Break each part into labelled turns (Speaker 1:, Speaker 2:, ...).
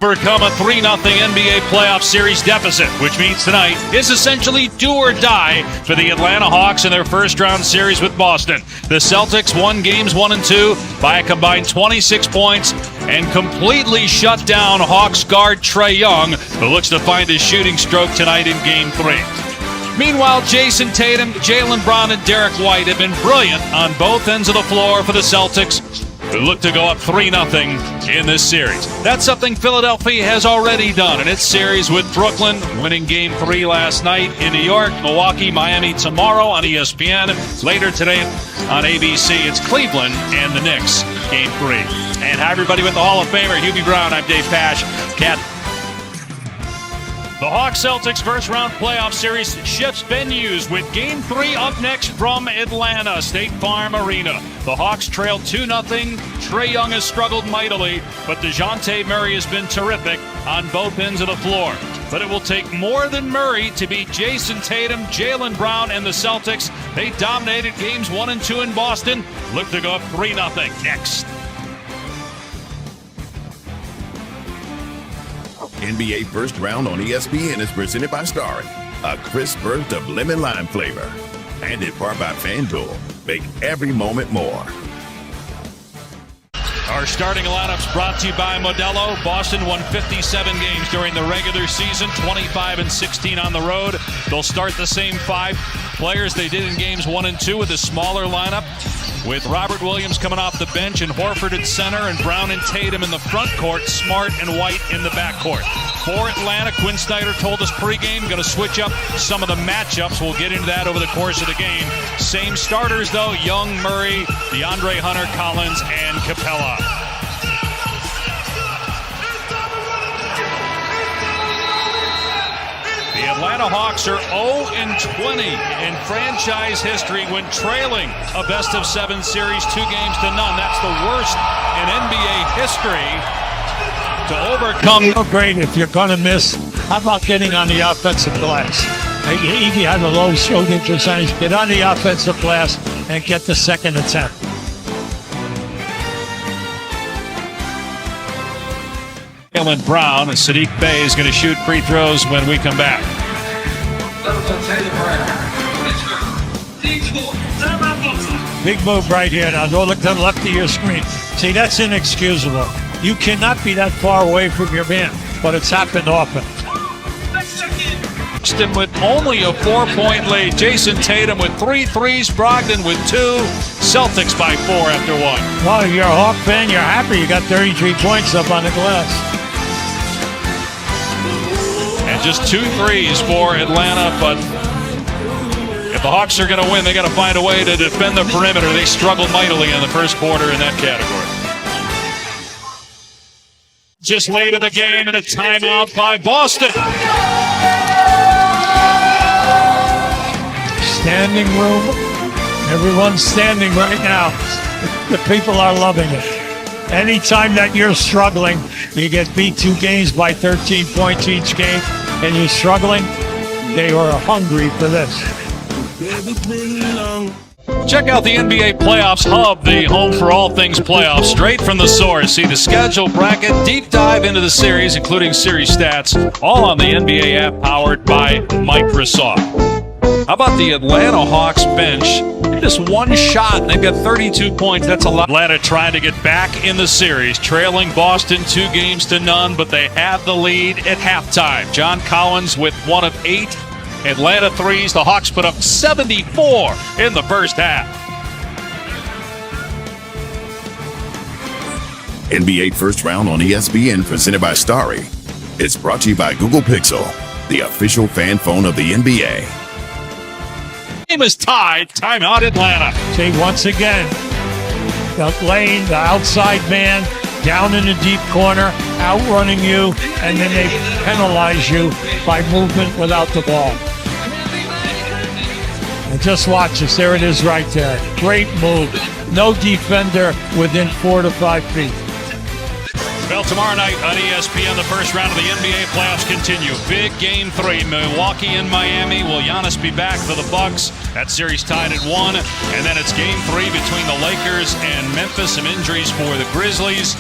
Speaker 1: overcome a 3-0 NBA playoff series deficit, which means tonight is essentially do or die for the Atlanta Hawks in their first-round series with Boston. The Celtics won games 1 and 2 by a combined 26 points and completely shut down Hawks guard Trae Young, who looks to find his shooting stroke tonight in Game 3. Meanwhile, Jason Tatum, Jaylen Brown, and Derek White have been brilliant on both ends of the floor for the Celtics, who look to go up 3-0 in this series. That's something Philadelphia has already done in its series with Brooklyn, winning Game 3 last night in New York. Milwaukee, Miami tomorrow on ESPN. Later today on ABC, it's Cleveland and the Knicks, Game 3. And hi, everybody, with the Hall of Famer, Hubie Brown. I'm Dave Pash. The Hawks-Celtics first-round playoff series shifts venues with Game 3 up next from Atlanta, State Farm Arena. The Hawks trail 2-0. Trae Young has struggled mightily, but DeJounte Murray has been terrific on both ends of the floor. But it will take more than Murray to beat Jason Tatum, Jaylen Brown, and the Celtics. They dominated games 1 and 2 in Boston. Look to go up 3-0 next.
Speaker 2: NBA First Round on ESPN is presented by Starry, a crisp burst of lemon lime flavor. And in part by FanDuel, make every moment more.
Speaker 1: Our starting lineups brought to you by Modelo. Boston won 57 games during the regular season, 25-16 on the road. They'll start the same 5 players they did in games 1 and 2 with a smaller lineup, with Robert Williams coming off the bench and Horford at center and Brown and Tatum in the front court, Smart and White in the back court. For Atlanta, Quinn Snyder told us pregame, going to switch up some of the matchups. We'll get into that over the course of the game. Same starters, though: Young, Murray, DeAndre Hunter, Collins, and Capella. The Atlanta Hawks are 0-20 in franchise history when trailing a best-of-7 series 2 games to none. That's the worst in NBA history to overcome.
Speaker 3: Great if you're going to miss. How about getting on the offensive glass? He had a low shooting percentage. Get on the offensive glass and get the second attempt.
Speaker 1: Jaylen Brown and Sadiq Bey is going to shoot free throws when we come back.
Speaker 3: Big move right here. Now go look to the left of your screen. See, that's inexcusable. You cannot be that far away from your man, but it's happened often.
Speaker 1: Boston with only a 4-point lead. Jason Tatum with 3 threes, Brogdon with 2. Celtics by 4 after 1.
Speaker 3: Well, if you're a Hawk fan, you're happy. You got 33 points up on the glass.
Speaker 1: And just 2 threes for Atlanta, but if the Hawks are going to win, they got to find a way to defend the perimeter. They struggled mightily in the first quarter in that category. Just late in the game and a timeout by Boston.
Speaker 3: Standing room. Everyone's standing right now. The people are loving it. Anytime that you're struggling, you get beat 2 games by 13 points each game, and you're struggling, they are hungry for this.
Speaker 1: Check out the NBA Playoffs Hub, the home for all things playoffs, straight from the source. See the schedule, bracket, deep dive into the series, including series stats, all on the NBA app powered by Microsoft. How about the Atlanta Hawks bench? Just 1 shot, and they've got 32 points. That's a lot. Atlanta trying to get back in the series, trailing Boston 2 games to none, but they have the lead at halftime. John Collins with 1 of 8 Atlanta threes. The Hawks put up 74 in the first half.
Speaker 2: NBA First Round on ESPN presented by Starry. It's brought to you by Google Pixel, the official fan phone of the NBA.
Speaker 1: Game is tied. Timeout Atlanta.
Speaker 3: See, once again, the lane, the outside man, down in the deep corner, outrunning you, and then they penalize you by movement without the ball. And just watch this. There it is right there. Great move. No defender within 4 to 5 feet.
Speaker 1: Well, tomorrow night on ESPN, the first round of the NBA playoffs continue. Big Game 3, Milwaukee and Miami. Will Giannis be back for the Bucks? That series tied at 1. And then it's Game 3 between the Lakers and Memphis. Some injuries for the Grizzlies.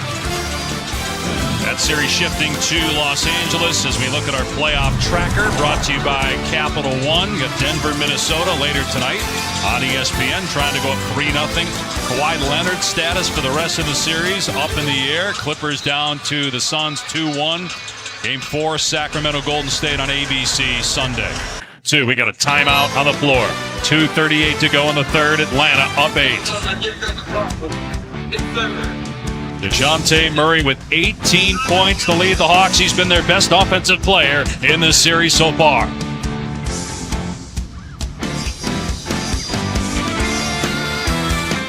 Speaker 1: That series shifting to Los Angeles as we look at our playoff tracker, brought to you by Capital One. Got Denver, Minnesota later tonight on ESPN, trying to go up 3-0. Kawhi Leonard's status for the rest of the series up in the air. Clippers down to the Suns 2-1. Game 4, Sacramento Golden State on ABC Sunday. We got a timeout on the floor. 2:38 to go in the third. Atlanta up 8. DeJounte Murray with 18 points to lead the Hawks. He's been their best offensive player in this series so far.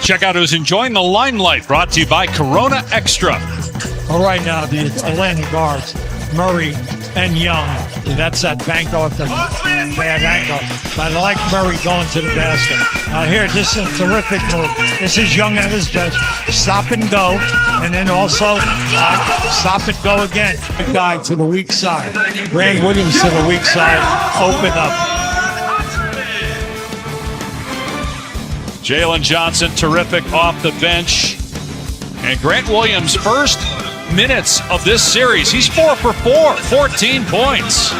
Speaker 1: Check out who's enjoying the limelight, brought to you by Corona Extra.
Speaker 3: All right, now the Atlanta guards, Murray and Young. That's that banko at the bad ankle. But I like Murray going to the basket. Now here, this is a terrific move. This is Young at his best. Stop and go. And then also stop and go again. The guy to the weak side. Grant Williams to the weak side. Open up.
Speaker 1: Jalen Johnson, terrific off the bench. And Grant Williams, first minutes of this series. He's 4 for 4, 14 points.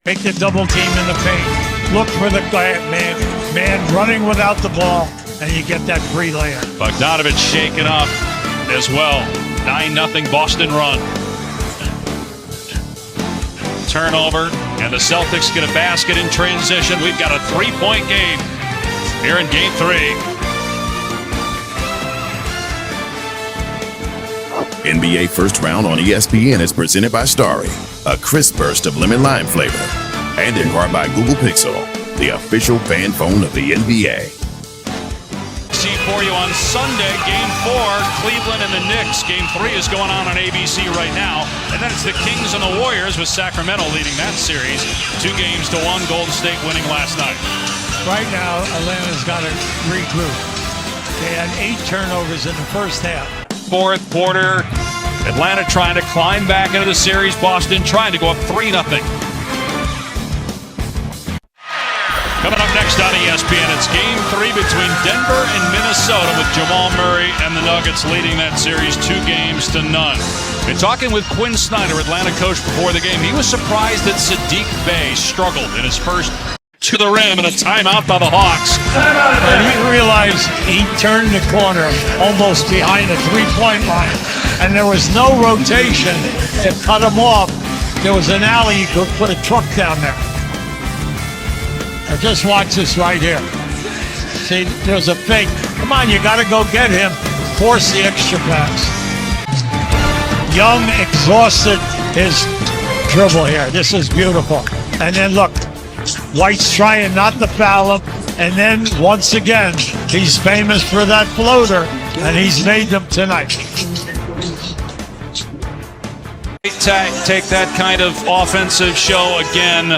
Speaker 3: Make the double team in the paint. Look for the man running without the ball, and you get that free layup.
Speaker 1: Bogdanovich shaken up as well. 9-0 Boston run. Turnover, and the Celtics get a basket in transition. We've got a 3-point game here in Game 3.
Speaker 2: NBA First Round on ESPN is presented by Starry, a crisp burst of lemon lime flavor, and in part by Google Pixel, the official fan phone of the NBA.
Speaker 1: See for you on Sunday, Game 4, Cleveland and the Knicks. Game 3 is going on ABC right now, and then it's the Kings and the Warriors with Sacramento leading that series 2-1. Golden State winning last night.
Speaker 3: Right now, Atlanta's got to regroup. They had 8 turnovers in the first half.
Speaker 1: Fourth quarter, Atlanta trying to climb back into the series. Boston trying to go up 3-0. Coming up next on ESPN, it's Game 3 between Denver and Minnesota, with Jamal Murray and the Nuggets leading that series 2-0. Been talking with Quinn Snyder, Atlanta coach, before the game. He was surprised that Saddiq Bey struggled in his first to the rim, and a timeout by the Hawks.
Speaker 3: And he realized he turned the corner almost behind the three-point line, and there was no rotation to cut him off. There was an alley, you could put a truck down there. Now just watch this right here. See, there's a fake. Come on, you got to go get him. Force the extra pass. Young exhausted his dribble here. This is beautiful. And then look, White's trying not to foul him, and then once again, he's famous for that floater, and he's made them tonight.
Speaker 1: Take that kind of offensive show again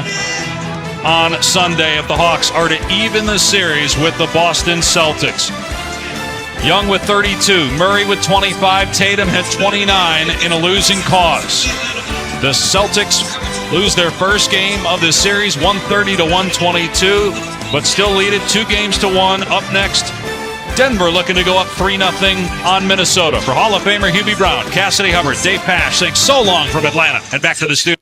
Speaker 1: on Sunday if the Hawks are to even the series with the Boston Celtics. Young with 32, Murray with 25, Tatum had 29 in a losing cause. The Celtics lose their first game of this series, 130-122, but still lead it 2-1. Up next, Denver looking to go up 3-0 on Minnesota. For Hall of Famer Hubie Brown, Cassidy Hubbard, Dave Pash saying so long from Atlanta, and back to the studio.